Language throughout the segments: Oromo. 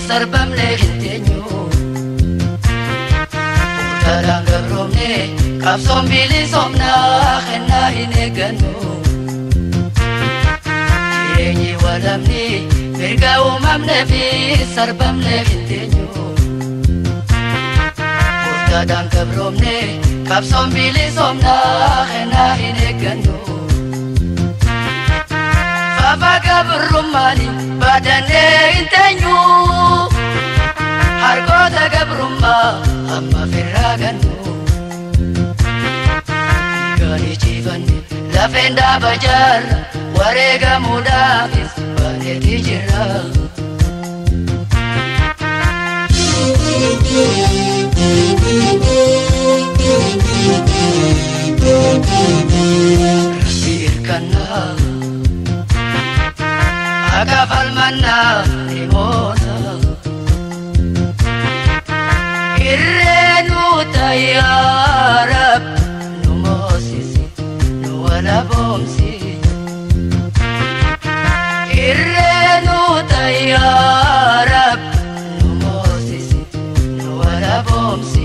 sarbam legentenyo Utarang gabromne kapsom bili somna khenna hinegano Jirenyi walamni mirga umam nebi sarbam legentenyo Utarang gabromne kapsom bili somna khenna hinegano Fabaga berumani badane intenyu Hargota gabrumma amma firraganu Gani jivani lafenda bajar warega mudafis baneti jira Rabbirkanna Agafal manna limona Irrenu tayyarab Numosisi nuwala bomsi Irrenu tayyarab Numosisi nuwala bomsi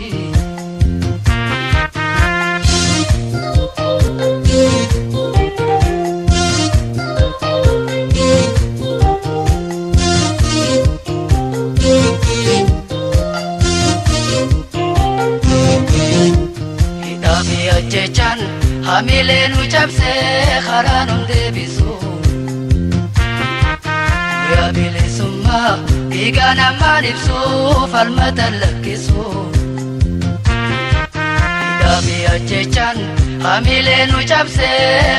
Jechan hamilenu chapse kharanum debisu Ya bilisumma igana manipsu falmatan lakisu Dabi jechan hamilenu chapse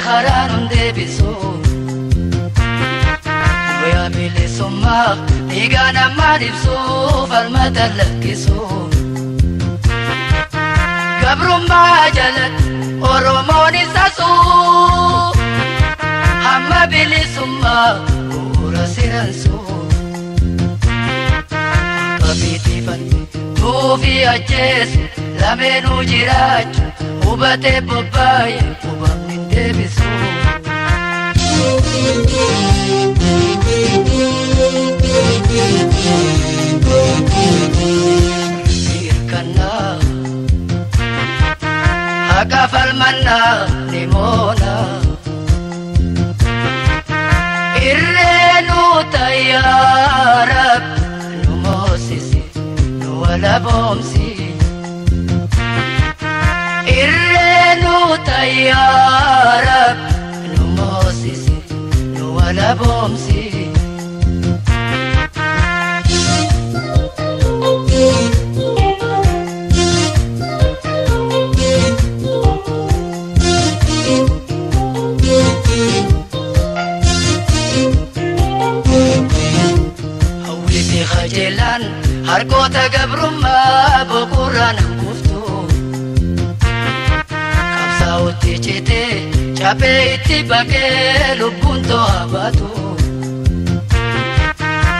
kharanum debisu Ya bilisumma igana manipsu falmatan lakisu Gabrumma jalat oromoni sasu Hamma bilisumma ura siransu Kabitifan tufi ajesu lamenu jirachu Ubate bobaye ubamnin debisu Irkanna Agafal manna limona Irrenu tayyarab Numosisi nuwala bomsi Irrenu tayyarab Numosisi nuwala bomsi Khajelan hargota gabrumma bukuran kuftu Kapsauti chite chape iti bake lubunto abatu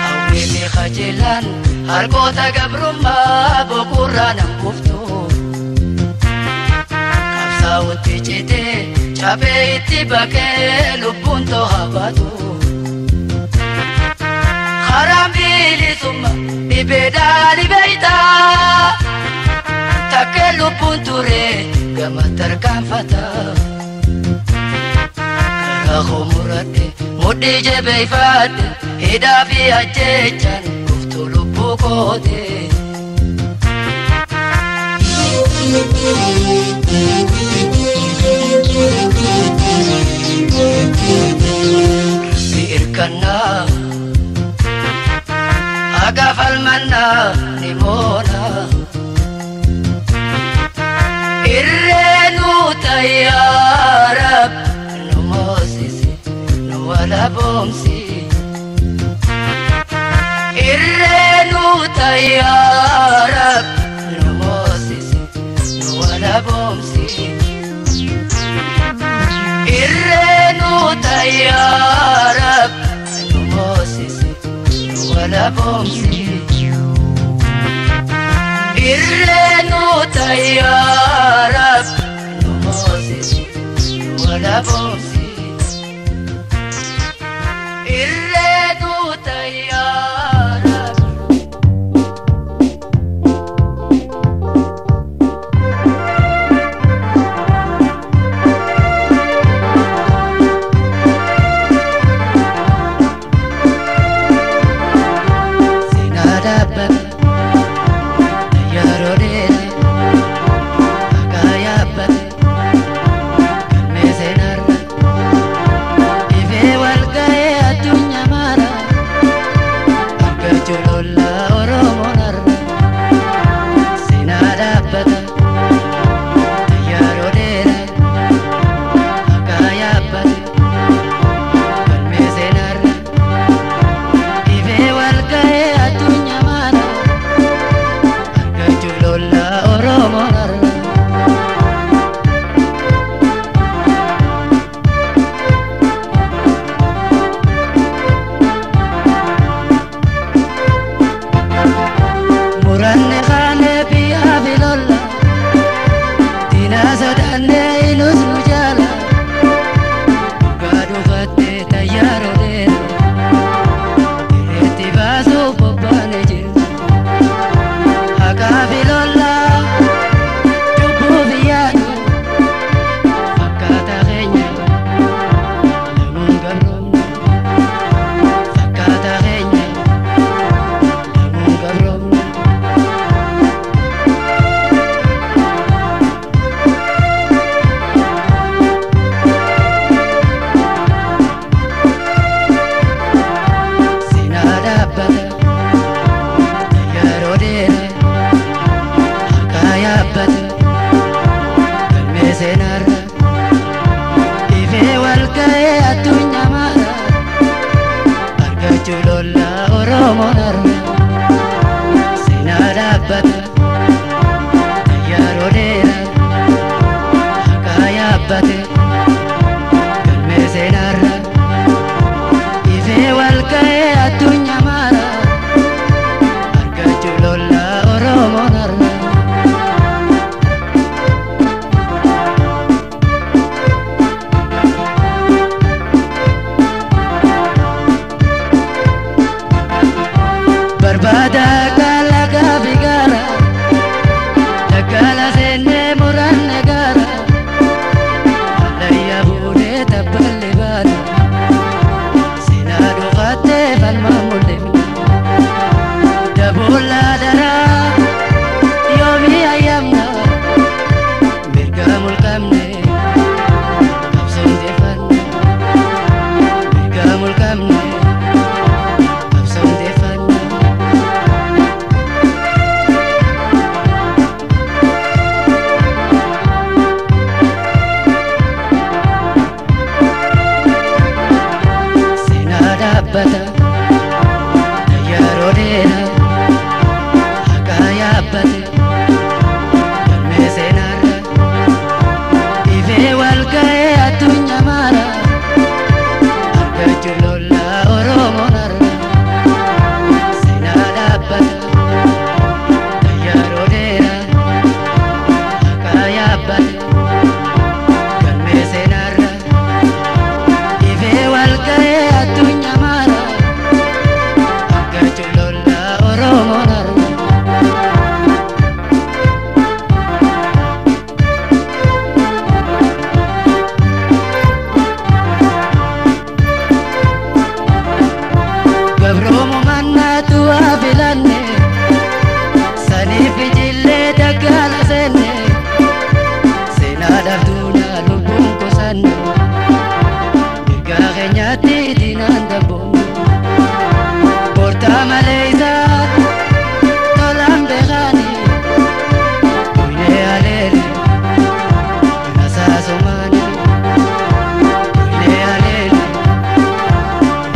Awimi khajelan hargota gabrumma bukuran kuftu Kapsauti chite chape iti bake lubunto abatu Harambili summa ibedali beita Takelu punture gamatar kanfata Karaho murate mudi jebeifate Hidafi ajechan kuftu lupu kote Rabbirkanna Agafal manna limona Irrenu tayyarab Numosisi nuwala bomsi Irrenu tayyarab Numosisi nuwala bomsi Irrenu tayyarab Numosisi nuwala bomsi Irrenu tayyarab Numosisi nuwala bomsi Irrenu tayyarab muranne khane biya bilolla tina sadanne inus nujala gadu fatte tayaro dero ireti baso popane je haka bilolla tubu biya fakata genya lamun gabrom fakata genya lamun gabrom Barbada kalaga bigara Dagala senne muran negara Alaya bude tabali bada Sinadu khate falma mulim Dabula dara Yomi ayamna Mirga mulkamne Kapsun defan Mirga mulkamne Kapsun defan bata tayaro dera hakaya bate kalme senara ive walgae atunya mara argachulolla oromo narra senara bata tayaro dera hakaya bate kalme senara ive walgae atunya Gabromo manna tua bilanne Sani fijille dagala senne Sena darduna lubun kosanne Mirga genyati dinan dabo Porta maleiza tolam begani Kuine alele nasa somani Kuine alele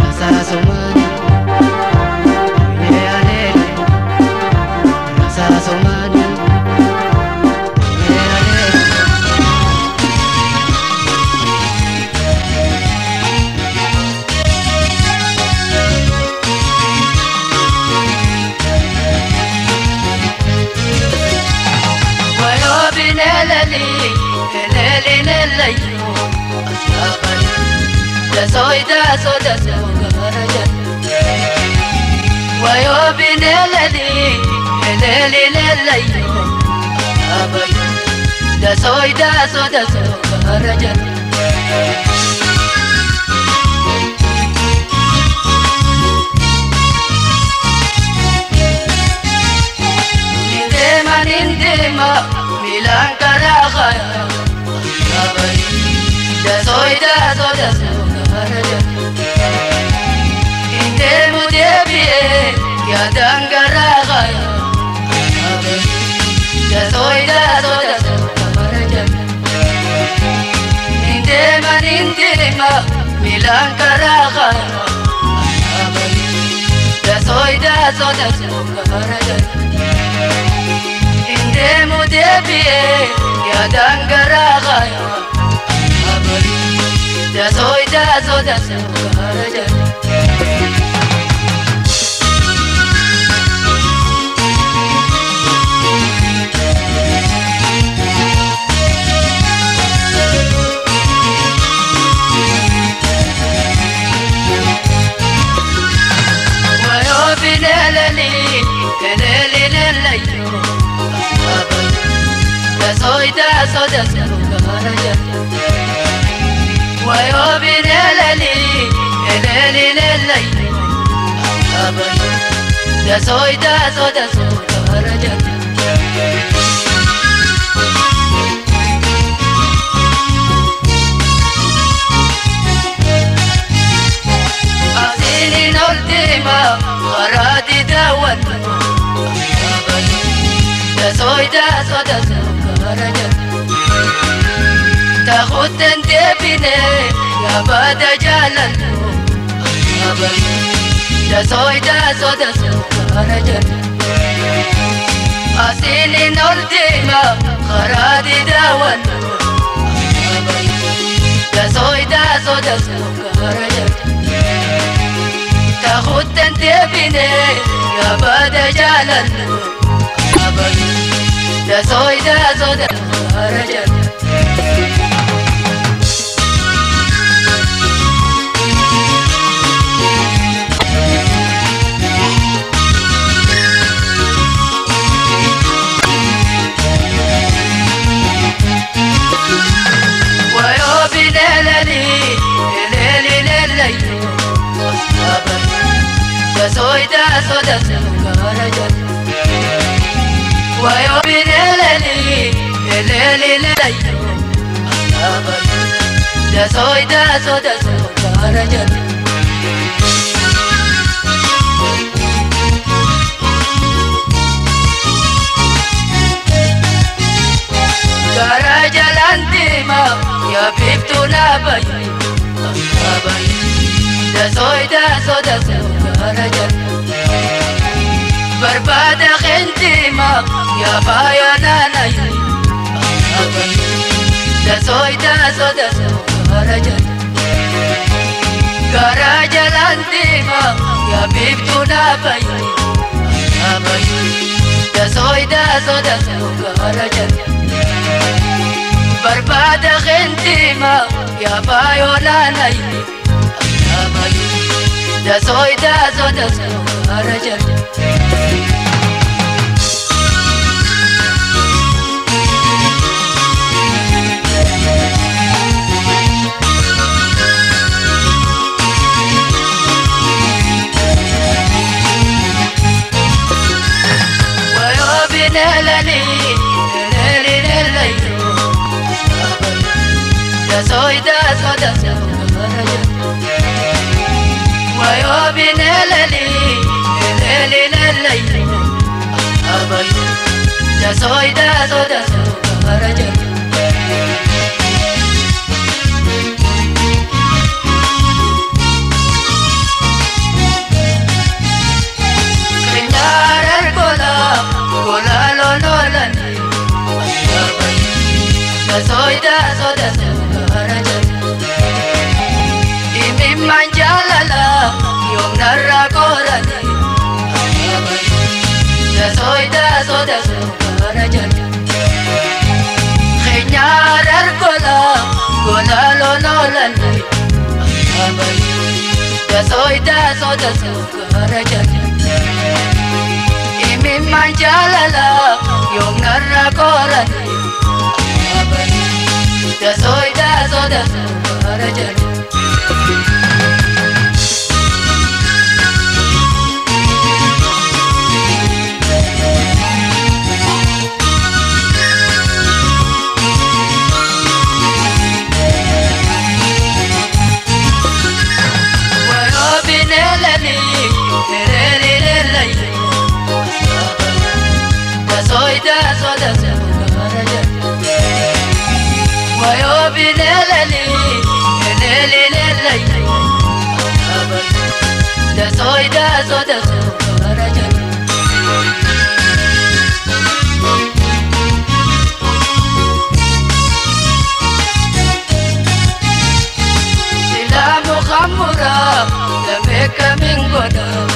nasa somani Nindema milan karagaya abay da soy garaja indemu debie ya dangaragaya abay da soy garaja indema milan karagaya abay da soy garaja indemu debie ya dangaragaya abay da soy garaja layo abai da soda karaja wayo binelali eleli layo abai da soda karaja غرادي داون دا كرجة تاخد انت بني يا بدا جلال دا كرجة أصيلي نولدي ما غرادي داون دا كرجة تاخد انت بني يا بدا جلال دا كرجة ويو بليلي دا كرجة ويو بليلي دا كرجة كرجة لانتما يا بيبتنا باي دا كرجة بربادة خنتما يا بايا نانا دا كرجة كرجة لانتما يا بيبتنا باي دا كرجة بربادة خنتما يا بايا نانا دا كرجة ويو بنللي أبي دا كرجة كنار القلاب قلا لولولني أبي دا كرجة إمي من جللا يوم نرى قراني دا كرجة خنيار القلا قلا لولولني أبي دا كرجة إمي من جللا يوم نرى قراني أبي دا كرجة ويو بليلي دا كرجة سلام خمرة لمك من قدام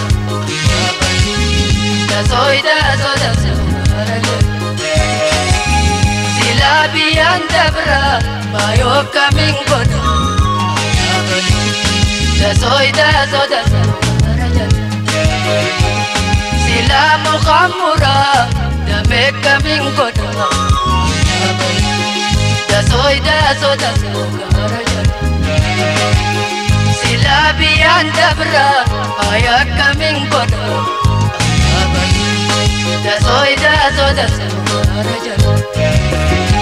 دا كرجة سلابي اندبرا ما يوكا من قدام دا كرجة سلام خمرة kamiin godha Daso gara jala Sila biyaan dabra Aya kamiin godha Daso gara jala Daso gara jala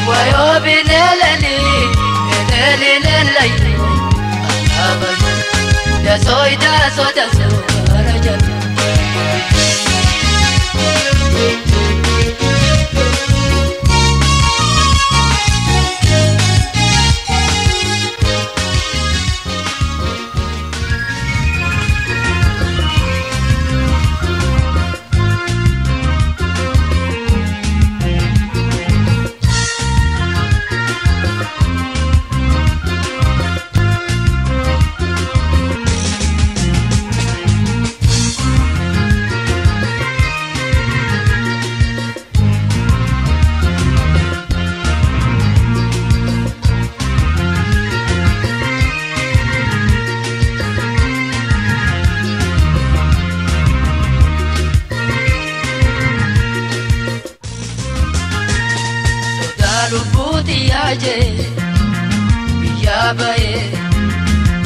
Wayo binelali Daso gara jala Lubuti aje biya bae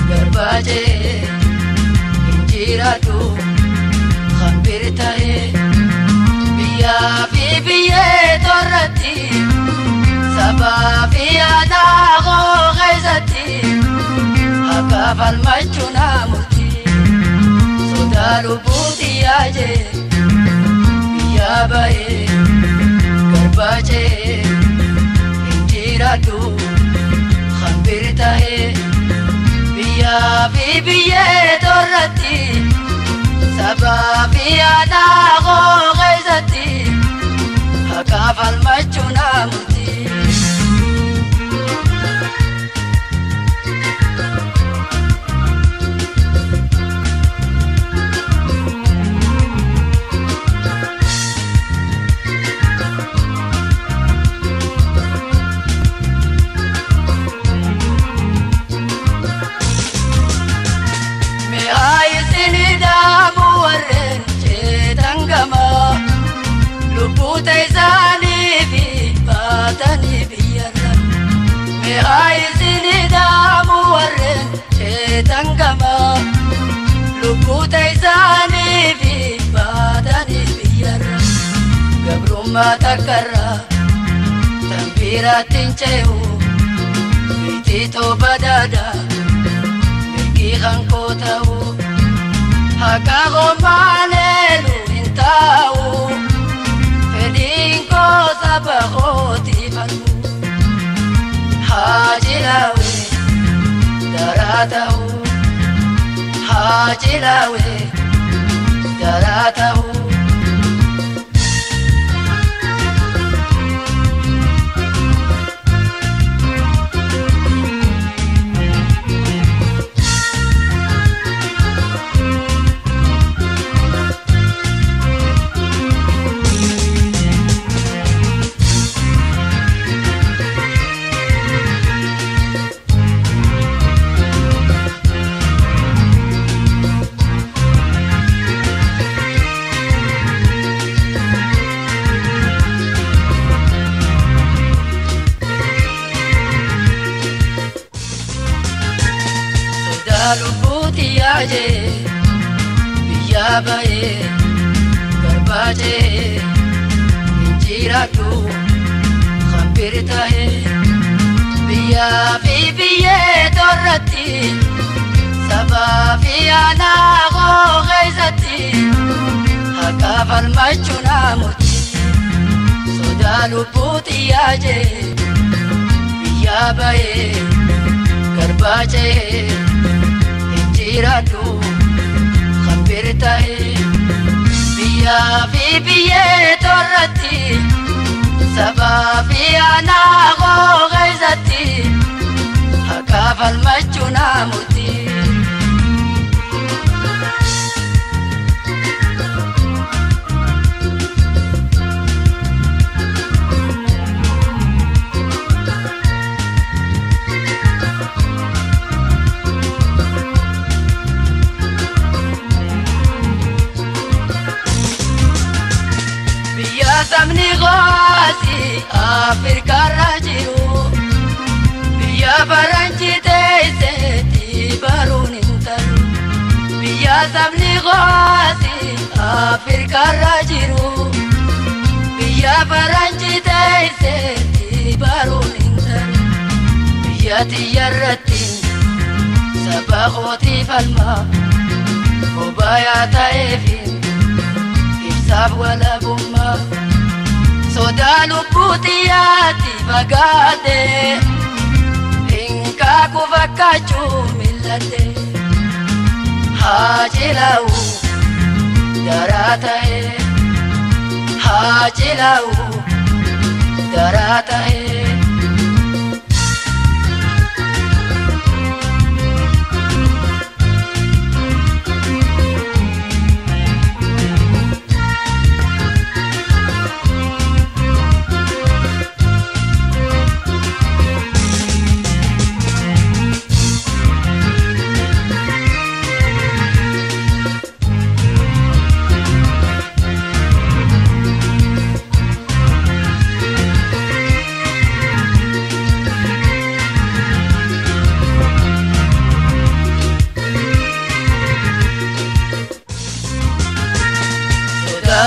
garbaje injiratu khabir tae biya biye torati sababi ana go ghaizati hakafal majuna muti soda lubuti aje biya bae garbaje Ratu khabir tahe biya biye torati sababi ana go ghaizati hakafal majuna muti Taizani bi batani biyarra me aizini damu warren chetangama lubu taizani bi batani biyarra gabruma takarra tambira tincheu bitito badada mirki khankotau hakago manelu intau Dinko sabahoti falmu Hajilawe daratau Hajilawe daratau Lubuti aje biya bae garbaje injiratu khabir tahe biya biye torati sababi ana go ghaizati hakafal majuna muti soda lubuti aje biya bae garbaje Ratu khabir tahe biya biye torati sababi ana go ghaizati murtii. Samni goasi Afrika rajiru biya baranchi teise ti barun intaru biya samni goasi Afrika rajiru biya baranchi teise ti barun intaru biya tiyarati sabaqoti falma obaya taifin ifsab wala bumma soda lubutiyati bagade inka kufakachu millate hajilau daratae hajilau daratae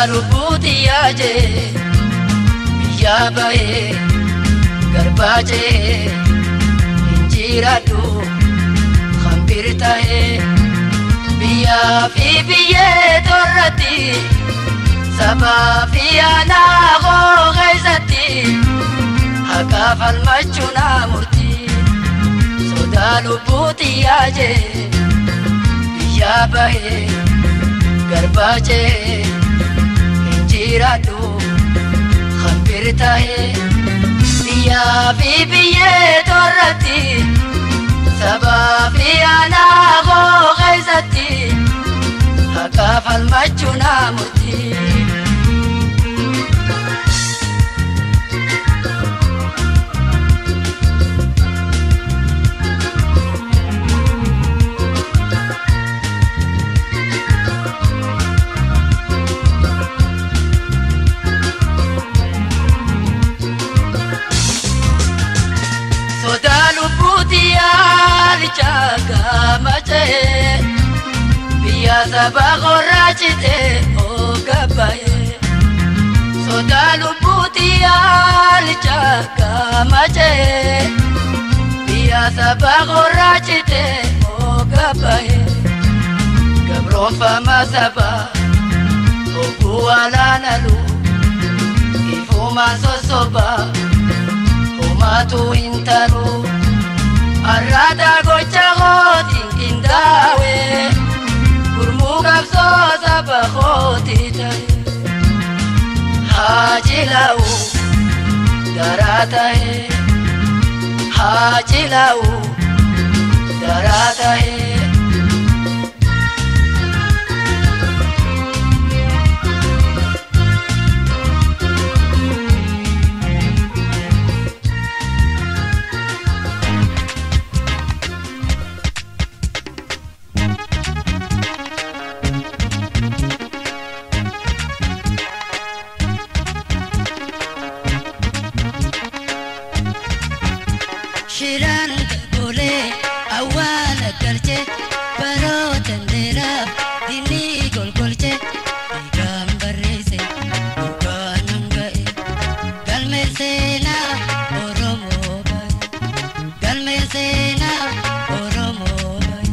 Rubuti aje biya bae garbaje injiratu khambirtae biya fi biye torati saba fi ana go ghaizati hakafal machuna murti soda rubuti aje biya bae garbaje jiratu khambirtae biya bibiye torati saba fi ana go ghaizati hakafal machuna murti Jaga mace biya sabago rachite o gabaye soda lubuti al jaga mace biya sabago rachite o gabaye gabro fama saba o kuala nalu ifuma sosoba o matu intaru arada gocha gotin indawe kurmu gabso sabakoti tay hajilau daratae hajilau daratae Shiran gole awala galche baro tendera dini gol golche digam barese uganangae galmesena oromo bay galmesena oromo bay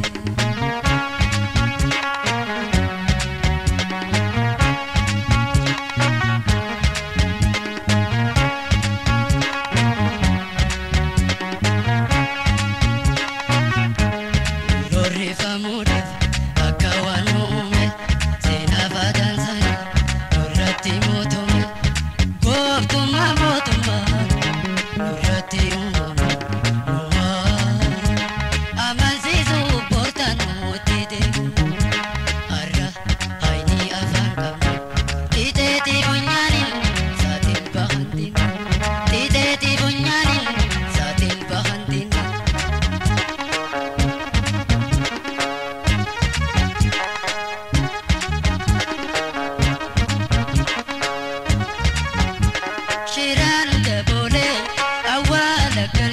Famuda akawana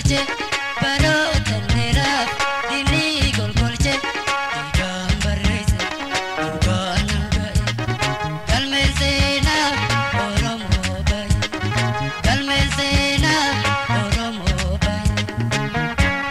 golgolche baroota dheeraaf diinni golgolche dhiigaan barreesse dhugaan hanga'e galmeen seenaa Oromoo baay'ee galmeen seenaa Oromoo baay'ee.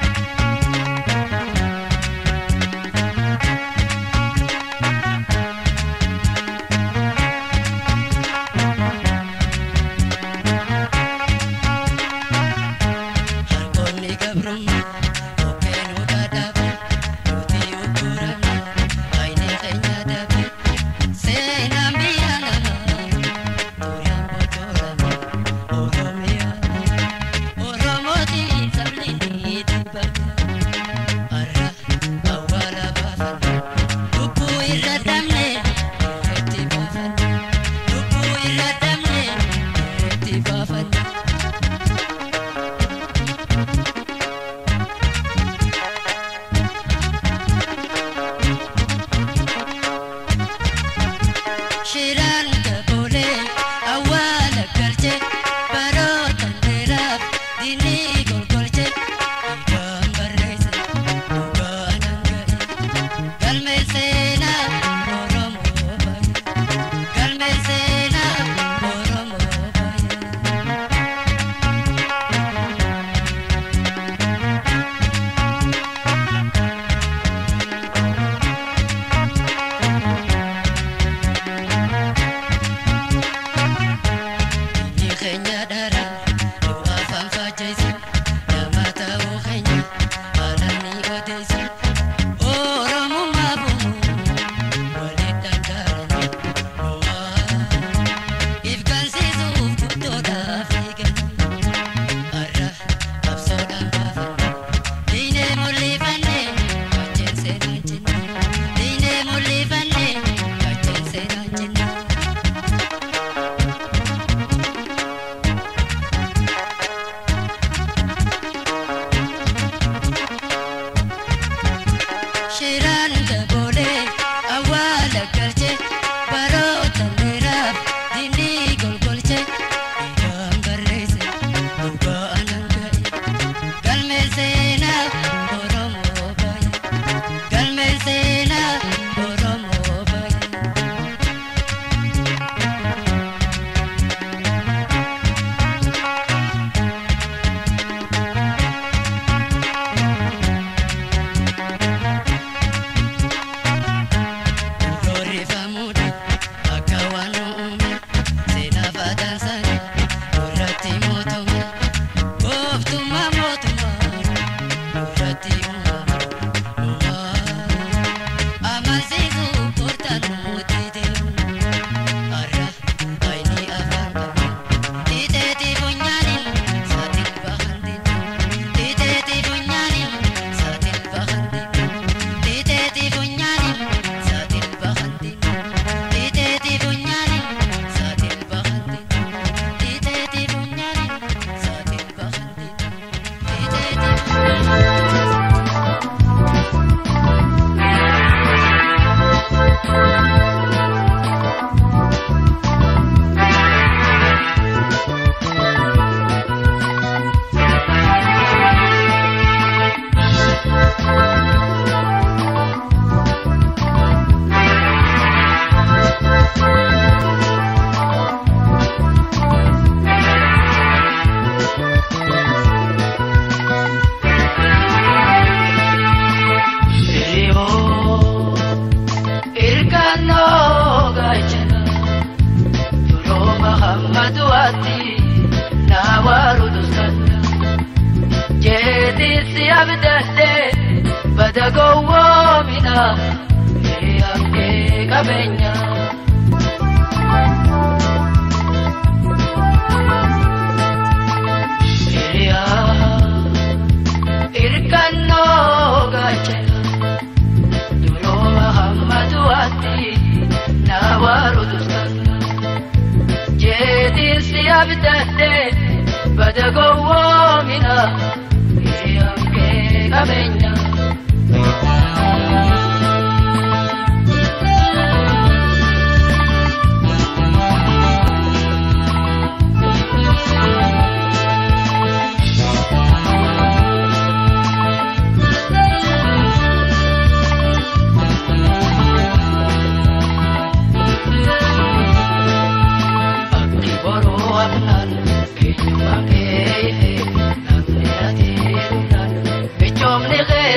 Shiran kabole awala galche baroota dheeraaf diinni golgolche dhiigaan barreesse dhugaan hanga'e galmeen seenaa Oromoo baay'ee galmeen seenaa Oromoo baay'ee. Kenya dara doa fanfa jaisi namata o Kenya alani odesi Oromo mabumu walidandara oa ifgan sisu kutoda figan arra absoda dine mulifane kachense nanjina dine mulifane kachense nanjina. Shiran kabole awala galche baroota dheeraaf diinni golgolche dhiigaan barreesse dhugaan hanga'e galmeen seenaa Oromoo baay'ee galmeen seenaa Oromoo baay'ee.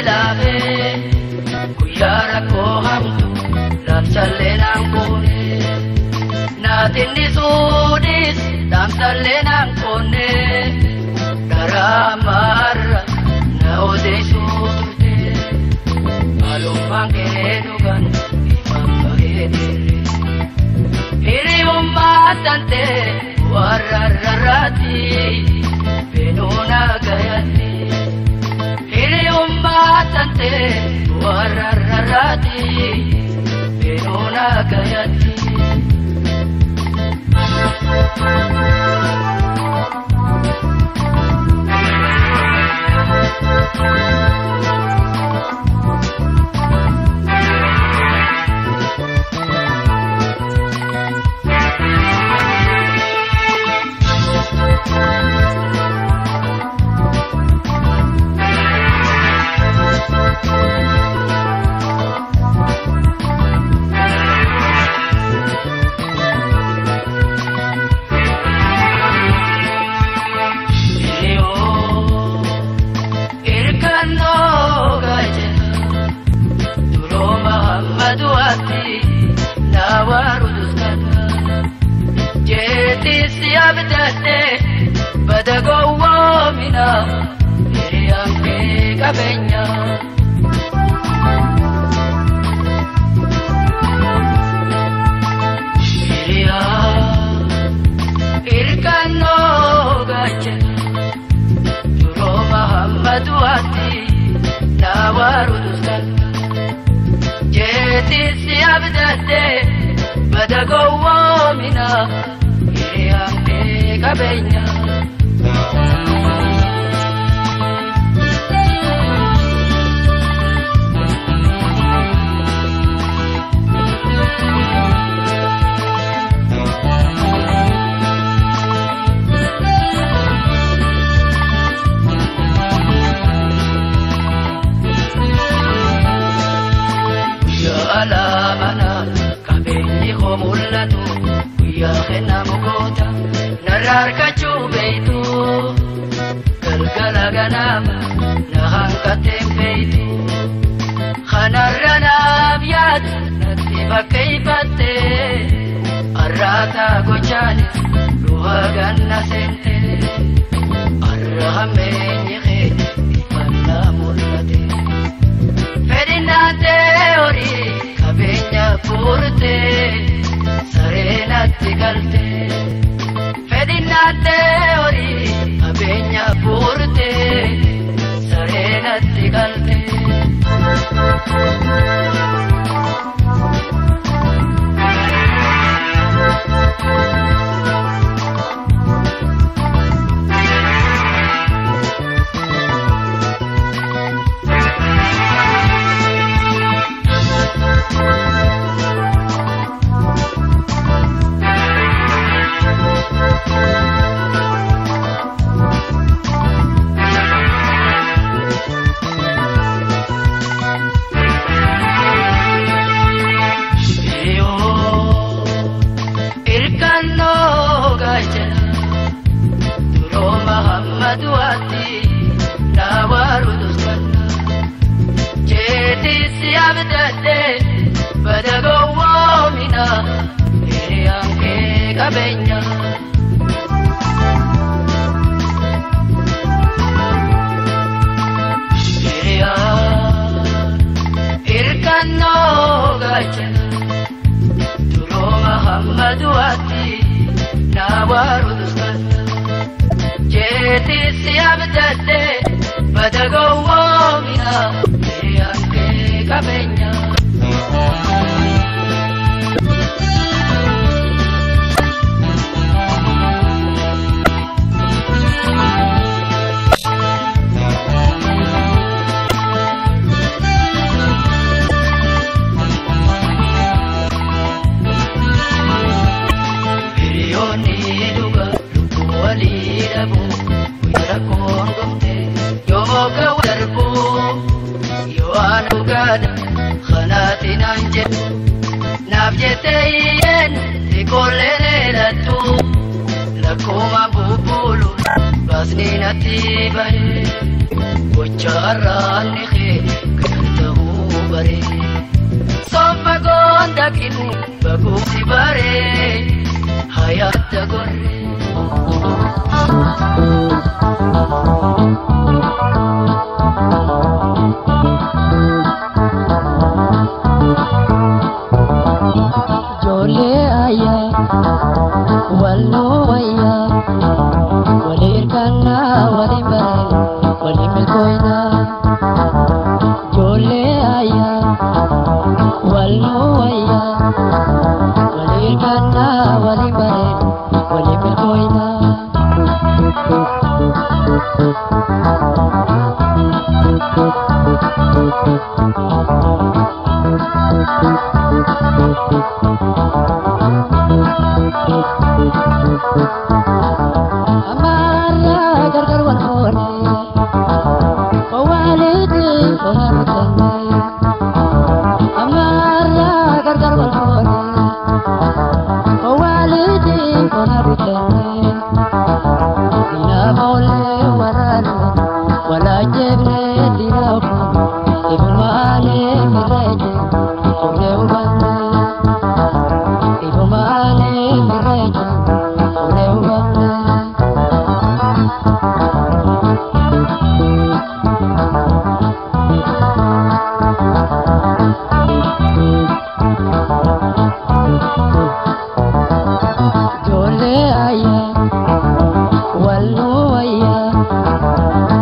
labe kuyara ko hamtu lam sallenang kone natinni sudis lam sallenang kone karamara na ode sudute alumang kedugan imambahedire hiri ummatante warararati benuna gayati hiri ummatante warararati benuna gayati Badagowo mina irianke kabenya iria irkano gaje Duro Muhammadu ati nawaruduskan jeti siap dade badagowo mina irianke kabenya alamana kabeni khomulatu ya khena mukota narar kachubeitu galgala ganama nahankate beitu khanarana biat natiba kaibate arrata gochani ruhaganna sente arrahamenye kheni imanna mulate ferinate ori kabenya purte sarenatti galte ferinate ori kabenya purte sarenatti galte Duati nawaruduskan jeti siap dade badagowo mina irianke kabenya iria irkano gajana Duro Muhammadu ati nawaruduskan jeti siap dade badagowo mina irianke kabenya خناتنا نجد نبجتين تقولنا لتو لكم أبوبولو بسنين تيبه وجاران خير bare hayata gorre jole aya wallo aya walir kana walim bare walim koina jole aya wallo aya walir kana walim bare walim koina amara gargar walhone walidi konarutane amara gargar walhone walidi konarutane ina mole warana wala jebne dirafu ibumane miraje ureubane ibumane miraje ureubane jole aya wallo aya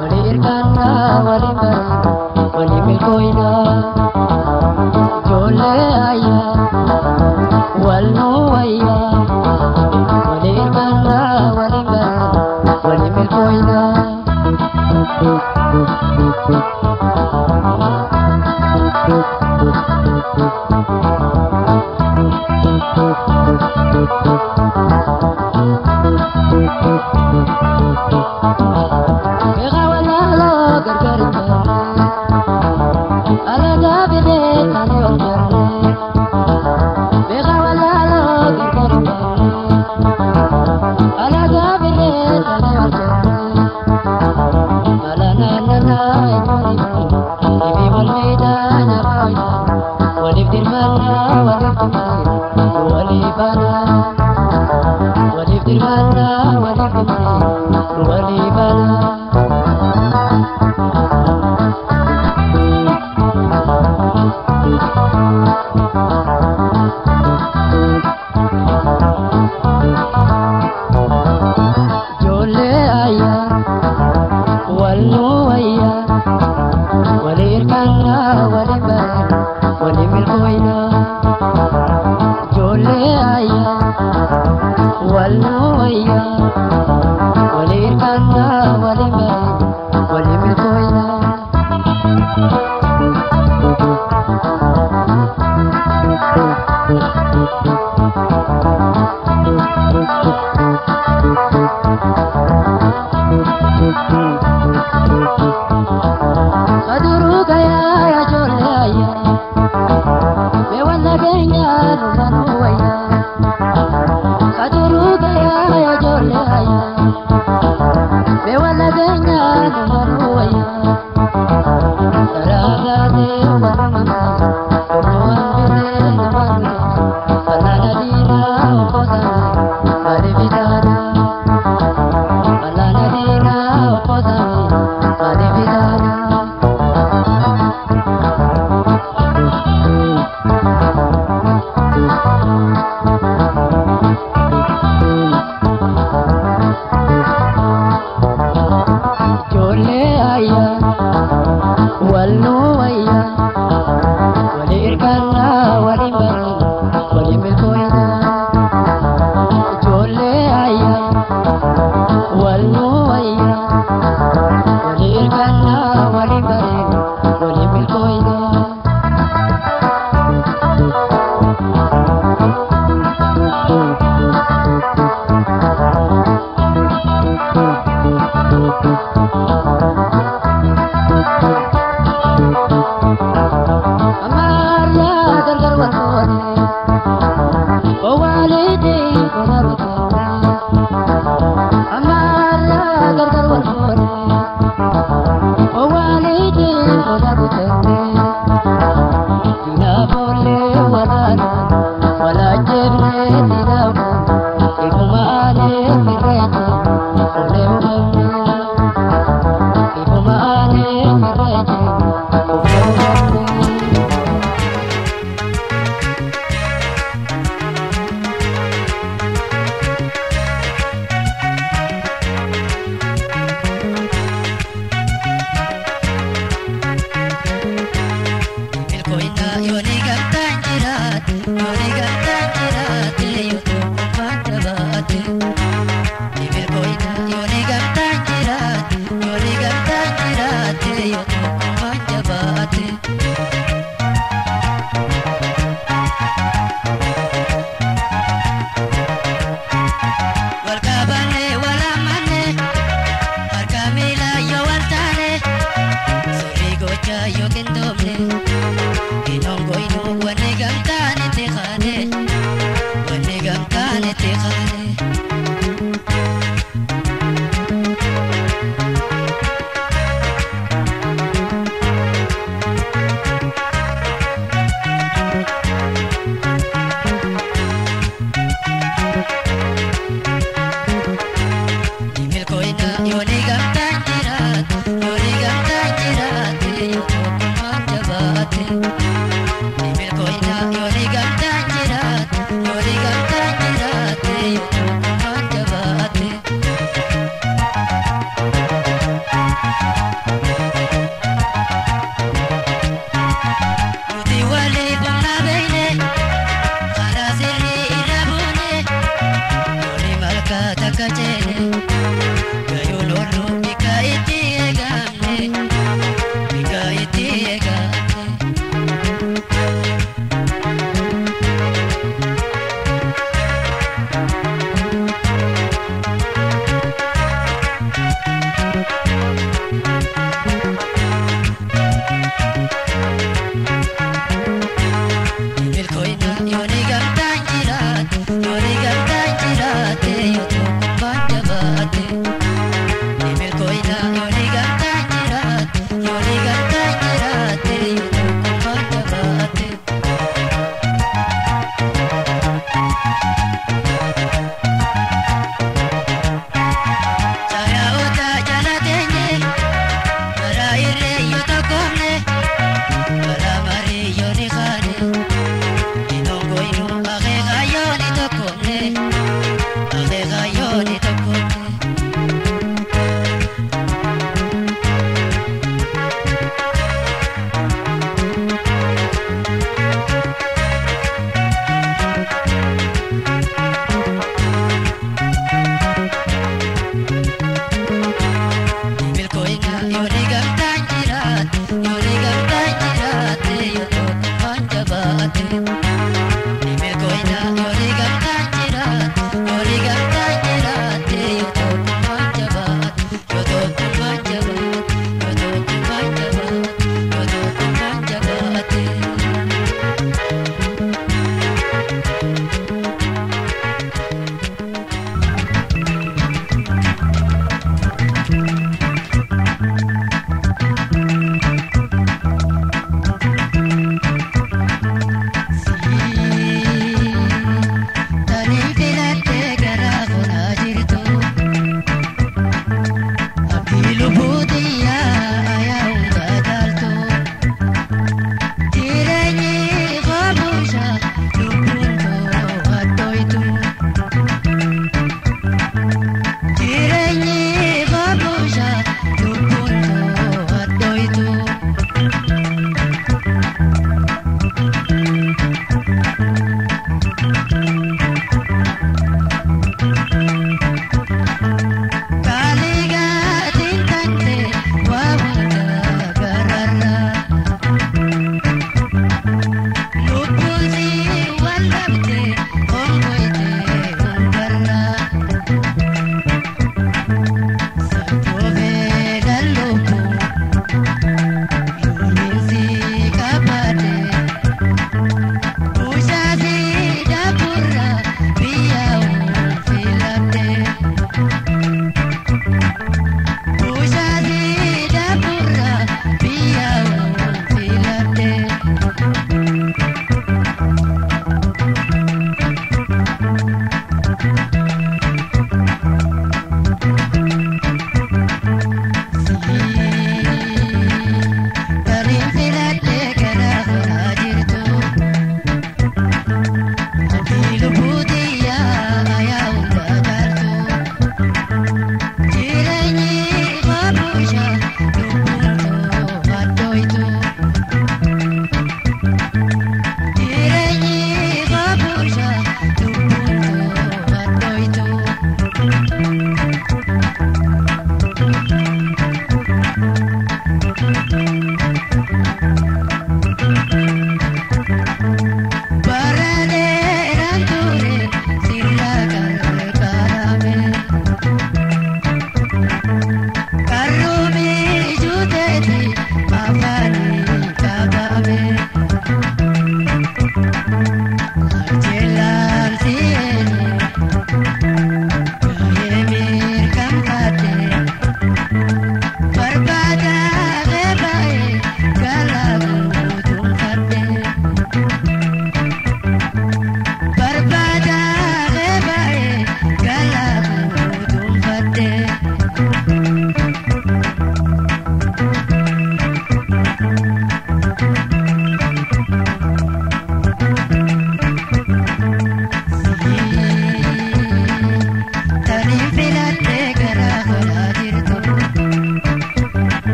walir kana walimbar walimil koina jole aya wallo aya walir kana walimbar walimil koina jole aya wallo aya walir kana walimbar walimil koina jole aya wallo aya walir kana walimbar walimil koina kaduru gaya ya jole aya bewala genya rumanu aya kaduru gaya ya jole aya bewala genya rumanu aya taraga de warama ruan bile namanu alana dina opozana ade vidana alana dina opozana ade vidana jole aya wallo aya walir kana walimbar walimil koina jole aya wallo aya walir kana walimbar walimil koina amara gargar walhone walidi konarutane amara gargar walhone walidi konarutane ina bole warana wala jebna yokin domne inongo inu wane gamtane te khane wane gamtane te khane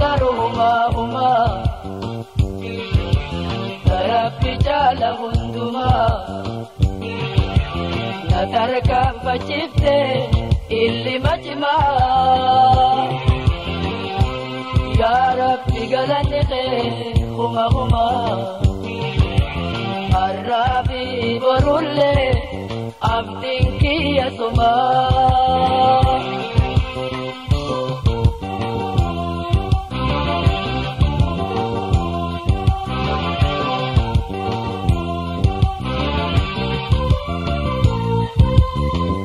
سرهما هما تربي جالا هندما نتركب فجبته اللي مجمع يا ربي قلني خير هما هما الرابي برولي عبدك يا سما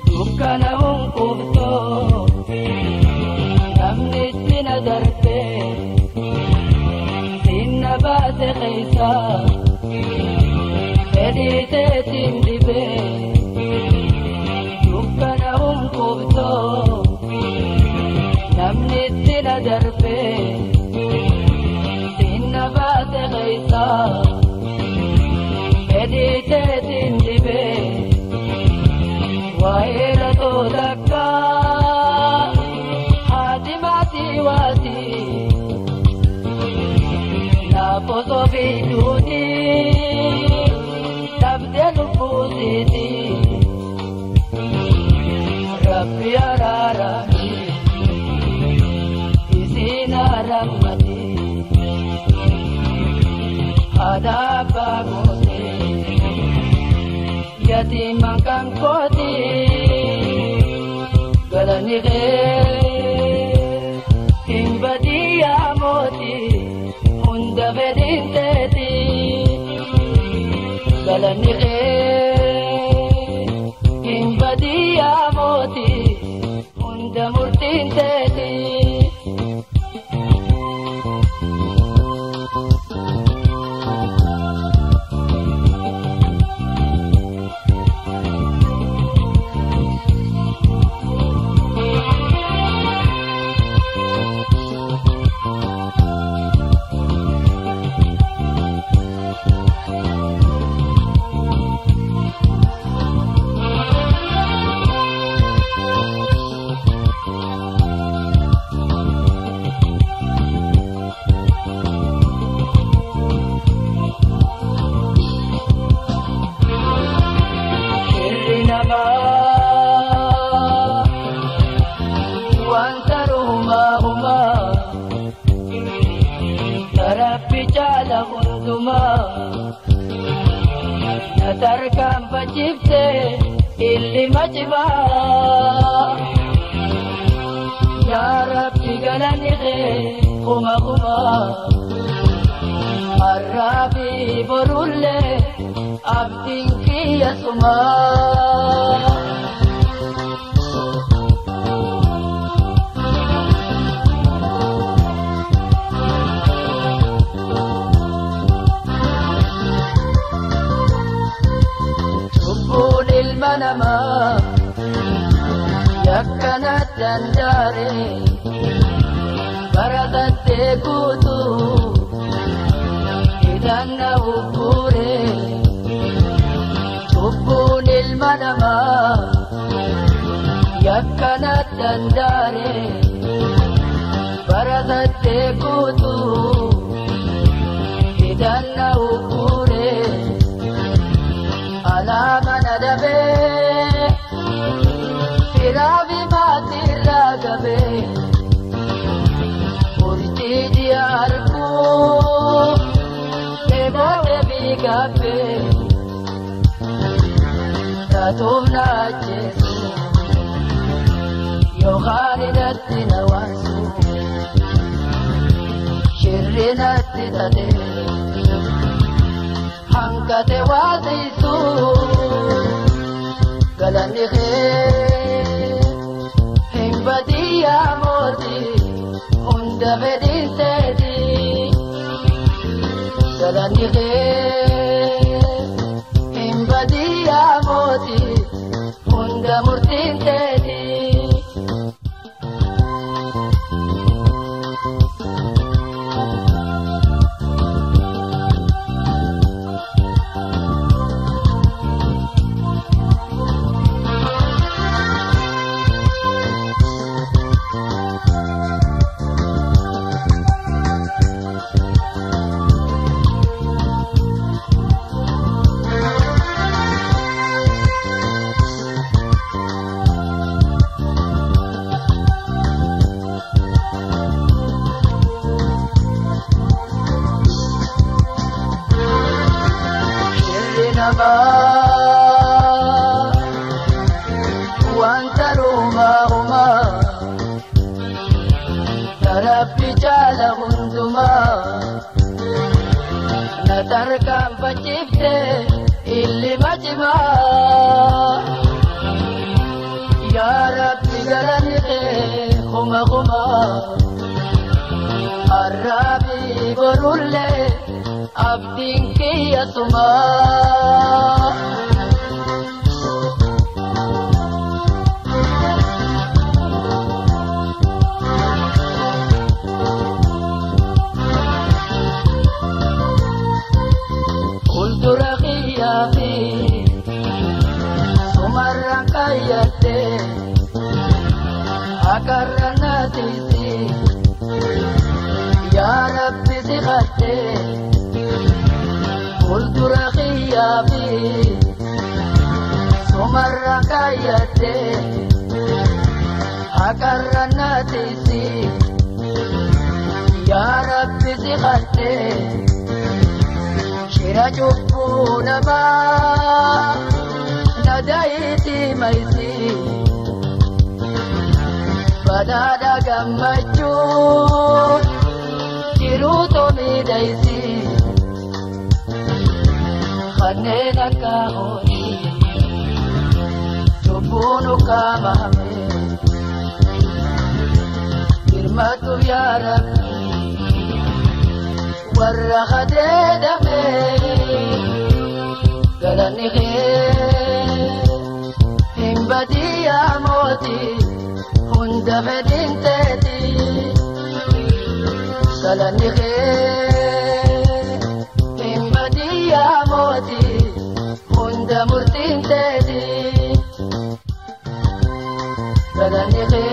دكانهم قبطو نمني سنة دربي سنة باس خيسا بديتي تندبي دكانهم قبطو نمني سنة دربي سنة باس خيسا بديتي تندبي وإيرتو دكا حاتماتي واتي ناقصو في دودي تبدل فوزيتي ربي أراراني إسينا رحمتي هذا باغوتي يتيما كان قوتي قلني غير إن بدي يا موتي هند بدين تيتي قلني غير إن بدي يا موتي هند مرتين تيتي وانصرهما هما تربي جالا هندما نتركب فجبته اللي مجمع يا ربي قلني خير هما هما الرابي برولي عبدك يا سما المنما يكنت دنداري بردت تكوتو إذا نوبوري تبون المنما يكنت دنداري بردت تكوتو إذا نوبوري على من دبي فرابي ماتي راغبي قلتي دياركو تبوت بيغابي تاتونا جيسو يوغالدت نوانسو شرنت تدي hangate wadisu galani khair himbadi ya moti hunda beditedi galani khair himbadi ya moti hunda murtintedi خما يا ربي قلني خما خما الربي برولي عبدك يا سما قلت رخي يا في سمر كايتي أكرنا تيسي يا ربي سخطي قلت رخي يا في سمر كايتي أكرنا تيسي يا ربي سخطي شرا جبونا ما ندايتي ميسي بدادا gammachuun jiruutu miidhaysi kanneen akka horii cubbuun ukkaamame hirmatu yaa Rabbi warra hadeedame galanni kee hin badii yaa mootii hunda fedhin teeti galanni kee hin badii yaa mootii hunda murtiin teeti galanni kee